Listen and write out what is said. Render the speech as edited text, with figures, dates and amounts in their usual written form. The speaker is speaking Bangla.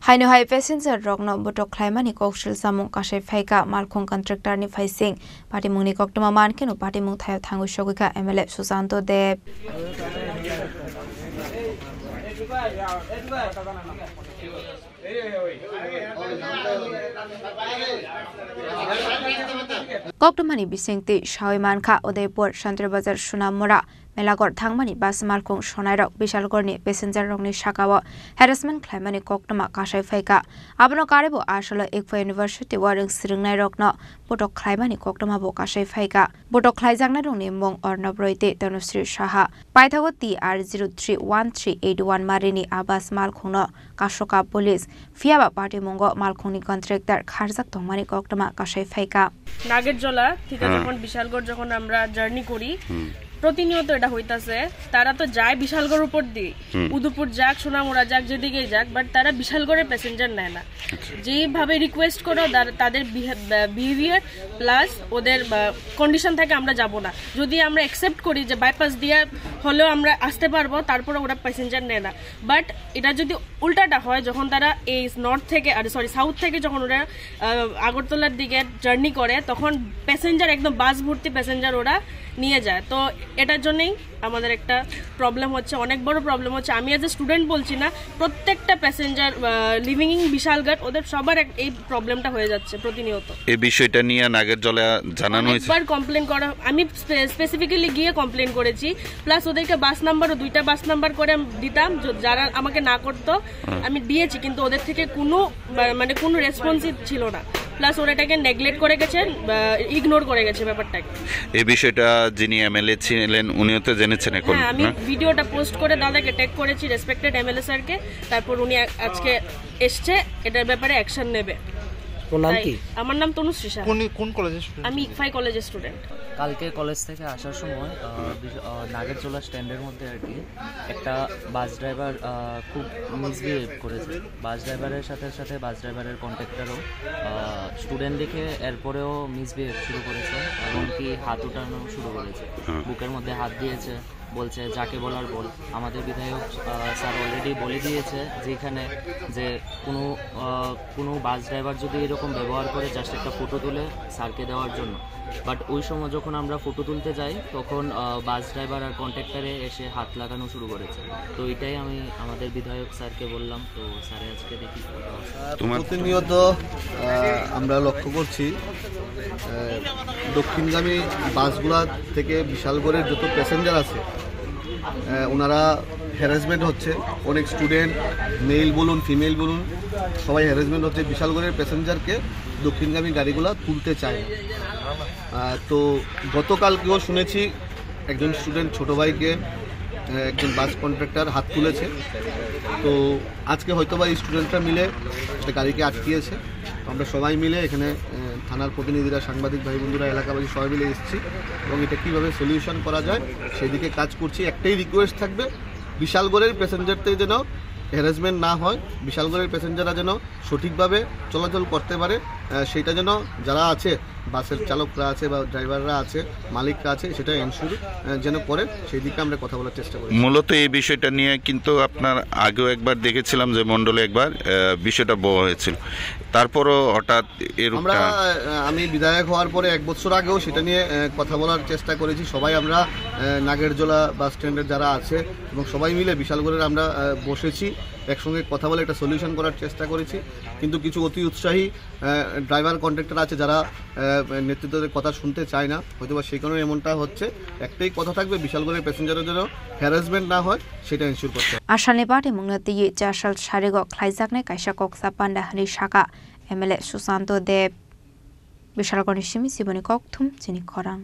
Haino hai passenger rokno botok khlaimani kokshil samung kasai phaika malkhung contractor ni phaising party mungni koktoma mankenu party mung thayo thangu shogika MLA Susanto Deb Koktomani bisingti Shawi Manka Udaipur Shantre Bazar Sunamura Melagor Thangmani Bas Malkhung Shonairok Bishalgorni passenger rokni shakawa harassment khlaimani koktoma kasai phaika abno karebo ashala Ekpa University waring siringnai rokno botok khlaimani koktoma bo kasai phaika botok khlaijangnai rokni mong Arnab Roite Tanusri Saha paithago TR031381 marini abas malkhungno kashoka police fiaba party mongo malkhungni contractor kharjak tongmani koktoma kasai phaika Nagerjala থেকে যখন বিশালগড় যখন আমরা জার্নি করি প্রতিনিয়ত এটা হইতাছে তারা তো যায় বিশালগড় উপর দিয়ে উদয়পুর যাক সোনামুড়া যাক যেদিকে যাক বাট তারা বিশালগড়ের প্যাসেঞ্জার নেয় না যেভাবে রিকোয়েস্ট করো তাদের বিহেভিয়ার প্লাস ওদের কন্ডিশন থেকে আমরা যাব না যদি আমরা অ্যাকসেপ্ট করি যে বাইপাস দিয়ে হলেও আমরা আসতে পারবো তারপরে ওরা প্যাসেঞ্জার নেয় না বাট এটা যদি উল্টাটা হয় যখন তারা এই নর্থ থেকে সাউথ থেকে যখন ওরা আগরতলার দিকে জার্নি করে তখন প্যাসেঞ্জার একদম বাস ভর্তি প্যাসেঞ্জার ওরা নিয়ে যায় তো এটার জন্যই আমাদের একটা প্রবলেম হচ্ছে অনেক বড় প্রবলেম হচ্ছে আমি এজ এ স্টুডেন্ট বলছি না প্রত্যেকটা প্যাসেঞ্জার লিভিং ইন বিশালগড় ওদের সবার এই প্রবলেমটা হয়ে যাচ্ছে প্রতিনিয়ত এই বিষয়টা নিয়ে নাগেরজলা জানানো হয়েছে একবার কমপ্লেন করা আমি স্পেসিফিক্যালি গিয়ে কমপ্লেন করেছি প্লাস ওদেরকে বাস নাম্বারও 2টা বাস নাম্বার করে দিতাম যারা আমাকে না করতো আমি দিয়েছি কিন্তু ওদের থেকে কোনো রেসপন্সিভ ছিল না প্লাস ওরা এটাকে নেগলেক্ট করে গেছে ইগনোর করে গেছে ব্যাপারটাকে এই বিষয়টা যিনি এমএলএ ছিলেন উনিও তো জেনেছেন এখন আমি ভিডিওটা পোস্ট করে দাদাকে ট্যাগ করেছি রেসপেক্টেড এমএলএ স্যারকে তারপর উনি আজকে এসছে এটার ব্যাপারে অ্যাকশন নেবে তোর নাম কি আমার নাম তনুশ্রী সাহা কোন কলেজের স্টুডেন্ট আমি ইকফাই কলেজের স্টুডেন্ট কালকে কলেজ থেকে আসার সময় নাগেরজোলা স্ট্যান্ডের মধ্যে আর কি একটা বাস ড্রাইভার খুব মিসবিহেভ করেছে বাস ড্রাইভারের সাথে বাস ড্রাইভারের কন্ট্রাক্টরও স্টুডেন্ট দেখে এরপরেও মিসবিহেভ শুরু করেছে এমনকি হাত উঠানো শুরু করেছে বুকের মধ্যে হাত দিয়েছে বলছে যাকে বলার বল আমাদের বিধায়ক স্যার অলরেডি বলে দিয়েছে যেখানে যে কোনো বাস ড্রাইভার যদি এরকম ব্যবহার করে জাস্ট একটা ফটো তুলে স্যারকে দেওয়ার জন্য বাট ওই সময় যখন আমরা ফটো তুলতে যাই তখন বাস ড্রাইভার আর কন্ট্রাক্টরে এসে হাত লাগানো শুরু করেছে তো এটাই আমি আমাদের বিধায়ক স্যারকে বললাম তো স্যারে আজকে দেখি প্রতিনিয়ত আমরা লক্ষ্য করছি দক্ষিণগামী বাসগুলা থেকে বিশালগড়ের যত প্যাসেঞ্জার আছে ওনারা হ্যারাসমেন্ট হচ্ছে অনেক স্টুডেন্ট মেল বলুন ফিমেল বলুন সবাই হ্যারাসমেন্ট হচ্ছে বিশালগড়ের প্যাসেঞ্জারকে দক্ষিণগামী গাড়িগুলো তুলতে চায় না তো গতকালকেও শুনেছি একজন স্টুডেন্ট ছোটো ভাইকে একজন বাস কন্ট্রাক্টর হাত তুলেছে তো আজকে হয়তো বা এই স্টুডেন্টরা মিলে একটা গাড়িকে আটকিয়েছে আমরা সবাই মিলে এখানে থানার প্রতিনিধিরা সাংবাদিক ভাই বন্ধুরা এলাকাবাসী সবাই মিলে এসেছি এবং এটা কীভাবে সলিউশন করা যায় সেদিকে কাজ করছি একটাই রিকোয়েস্ট থাকবে বিশালগড়ের প্যাসেঞ্জারদের যেন হ্যারাসমেন্ট না হয় বিশালগড়ের প্যাসেঞ্জাররা যেন সঠিকভাবে চলাচল করতে পারে সেটা যেন যারা আছে বাসের চালকরা আছে বা ড্রাইভাররা আছে মালিকরা আছে সেটা এনশিওর যেন করে সেই দিকে আমরা কথা বলার চেষ্টা করি মূলত এই বিষয়টা নিয়ে কিন্তু আপনার আগেও একবার দেখেছিলাম যে মণ্ডলে একবার বিষয়টা বড় হয়েছিল তারপরও হঠাৎ আমি বিধায়ক হওয়ার পরে 1 বছর আগেও সেটা নিয়ে কথা বলার চেষ্টা করেছি সবাই আমরা নাগেরজোলা বাস স্ট্যান্ডের যারা আছে এবং সবাই মিলে বিশালগড়ের আমরা বসেছি একসঙ্গে কথা বলে একটা সলিউশন করার চেষ্টা করেছি কিন্তু কিছু অতি উৎসাহী ড্রাইভার কন্ট্রাক্টর আছে যারা নেতৃত্বের কথা শুনতে চায় না হয়তো বা সেই কারণে এমনটা হচ্ছে একটাই কথা থাকবে বিশালগড়ের প্যাসেঞ্জারের জন্য হ্যারাসমেন্ট না হয় সেটা এনশিওর করতে হবে আসালনি পার্টি মুংনাতি চাশাল সারেগো খাইজাকনে কাইসা কক্সা পান্ডাহারি শাখা এমএলএ সুশান্ত দেব বিশালগড়নি সিমি সিবনি ককথুম চিনি খরাং